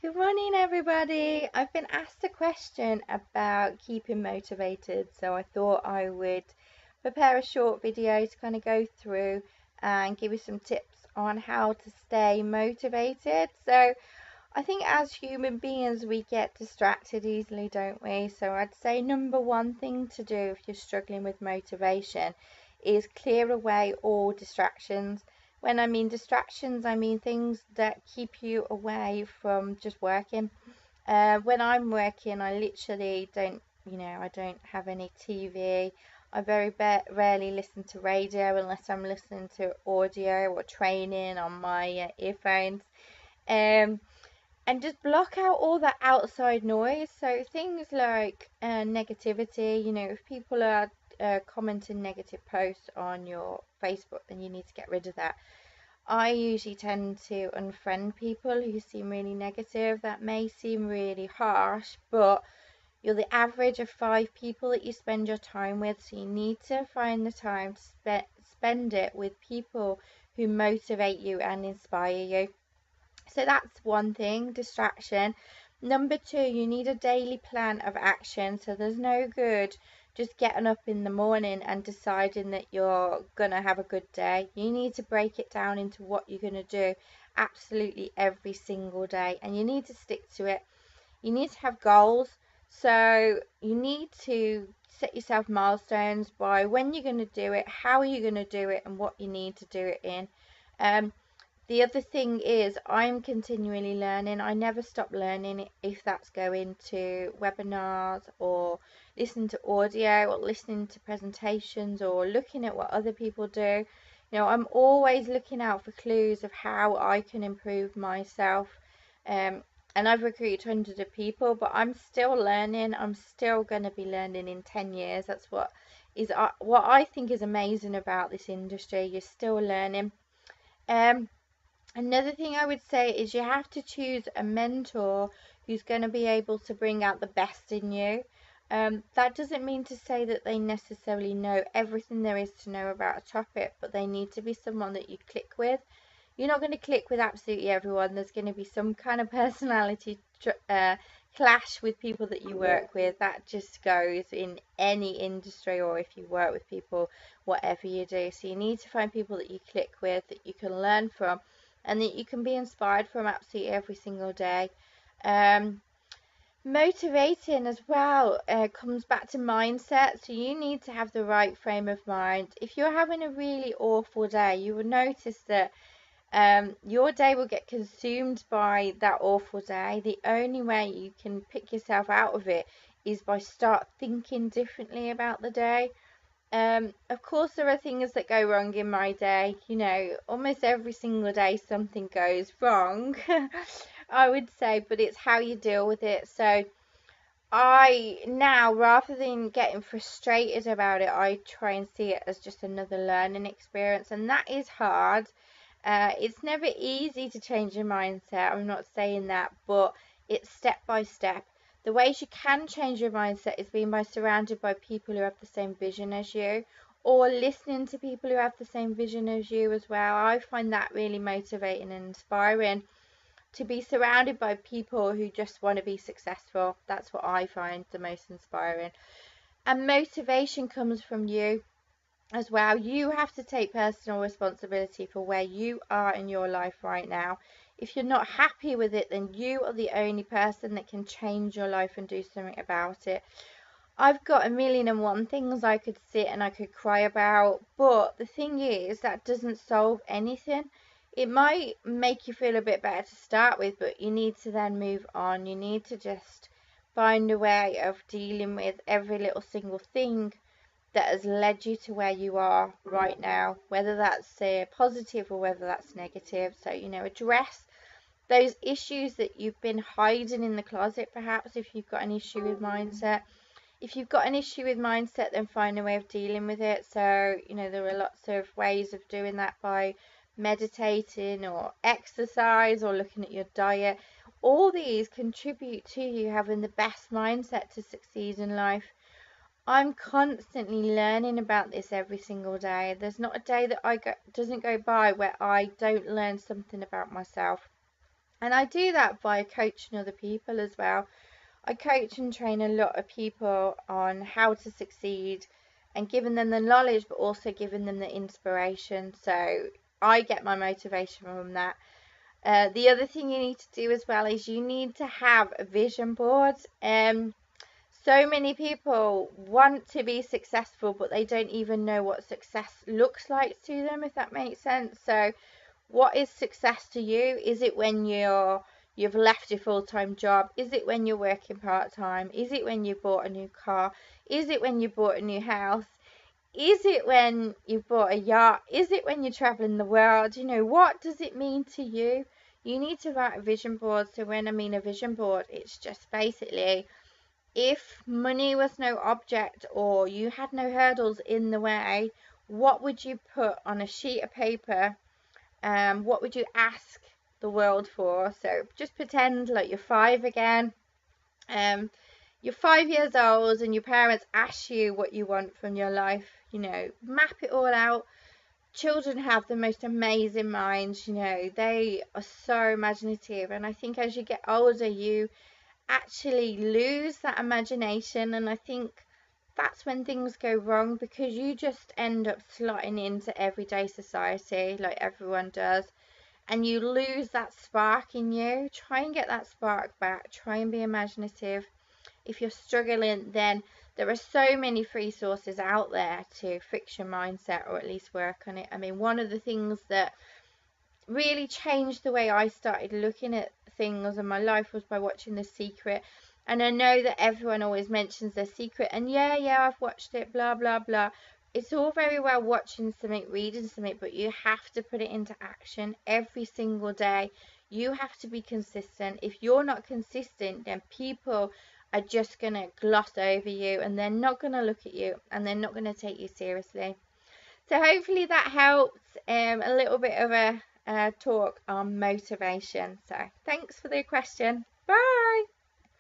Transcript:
Good morning, everybody. I've been asked a question about keeping motivated, so I thought I would prepare a short video to kind of go through and give you some tips on how to stay motivated. So, I think as human beings, we get distracted easily, don't we? So, I'd say number one thing to do if you're struggling with motivation is clear away all distractions. When I mean distractions, I mean things that keep you away from just working. When I'm working, I literally don't, I don't have any TV. I very rarely listen to radio unless I'm listening to audio or training on my earphones. Um, and just block out all that outside noise. So things like negativity, if people are commenting negative posts on your Facebook, then you need to get rid of that. I usually tend to unfriend people who seem really negative. That may seem really harsh, but you're the average of 5 people that you spend your time with, so you need to find the time to spend it with people who motivate you and inspire you. So that's one thing, distraction. Number two, you need a daily plan of action. So there's no good just getting up in the morning and deciding that you're going to have a good day. You need to break it down into what you're going to do absolutely every single day, and you need to stick to it. You need to have goals. So you need to set yourself milestones by when you're going to do it, how are you going to do it, and what you need to do it in. Um, the other thing is I'm continually learning. I never stop learning, if that's going to webinars or listening to audio or listening to presentations or looking at what other people do. I'm always looking out for clues of how I can improve myself. And I've recruited hundreds of people, but I'm still learning. I'm still going to be learning in 10 years. That's what I think is amazing about this industry. You're still learning. Um, Another thing I would say is you have to choose a mentor who's going to be able to bring out the best in you. That doesn't mean to say that they necessarily know everything there is to know about a topic, but they need to be someone that you click with. You're not going to click with absolutely everyone. There's going to be some kind of personality clash with people that you work with. That just goes in any industry, or if you work with people, whatever you do. So you need to find people that you click with, that you can learn from, and that you can be inspired from absolutely every single day. Um, Motivating as well comes back to mindset. So you need to have the right frame of mind. If you're having a really awful day, you will notice that your day will get consumed by that awful day. The only way you can pick yourself out of it is by start thinking differently about the day. Of course, there are things that go wrong in my day. Almost every single day something goes wrong, I would say, but it's how you deal with it. So I now, rather than getting frustrated about it, I try and see it as just another learning experience, and that is hard. It's never easy to change your mindset. I'm not saying that, but it's step by step. The ways you can change your mindset is being by surrounded by people who have the same vision as you, or listening to people who have the same vision as you as well. I find that really motivating and inspiring to be surrounded by people who just want to be successful. That's what I find the most inspiring. And motivation comes from you as well. You have to take personal responsibility for where you are in your life right now. If you're not happy with it, then you are the only person that can change your life and do something about it. I've got a million and one things I could sit and I could cry about, but the thing is, that doesn't solve anything. It might make you feel a bit better to start with, but you need to then move on. You need to just find a way of dealing with every little single thing that has led you to where you are right now, whether that's positive or whether that's negative. So, address those issues that you've been hiding in the closet, perhaps, if you've got an issue with mindset. If you've got an issue with mindset, then find a way of dealing with it. So, there are lots of ways of doing that by meditating or exercise or looking at your diet. All these contribute to you having the best mindset to succeed in life. I'm constantly learning about this every single day. There's not a day that doesn't go by where I don't learn something about myself. And I do that by coaching other people as well. I coach and train a lot of people on how to succeed and giving them the knowledge, but also giving them the inspiration. So I get my motivation from that. The other thing you need to do as well is you need to have a vision board. So many people want to be successful, but they don't even know what success looks like to them, if that makes sense. So what is success to you? Is it when you've left your full-time job? Is it when you're working part-time? Is it when you bought a new car? Is it when you bought a new house? Is it when you've bought a yacht? Is it when you're traveling the world? You know, what does it mean to you? You need to write a vision board. So when I mean a vision board, it's just basically, if money was no object or you had no hurdles in the way, what would you put on a sheet of paper? What would you ask the world for? So just pretend like you're 5 again. You're 5 years old and your parents ask you what you want from your life. You know, map it all out. Children have the most amazing minds. You know, they are so imaginative, and I think as you get older you actually lose that imagination, and I think that's when things go wrong, because you just end up slotting into everyday society like everyone does, and you lose that spark in you. Try and get that spark back. Try and be imaginative. If you're struggling, then there are so many free sources out there to fix your mindset, or at least work on it. I mean, one of the things that really changed the way I started looking at things in my life was by watching The Secret. And I know that everyone always mentions The Secret, and yeah, I've watched it, blah, blah, blah. It's all very well watching something, reading something, but you have to put it into action every single day. You have to be consistent. If you're not consistent, then people are just going to gloss over you, and they're not going to look at you, and they're not going to take you seriously. So hopefully that helps. A little bit of a talk on motivation. So thanks for the question.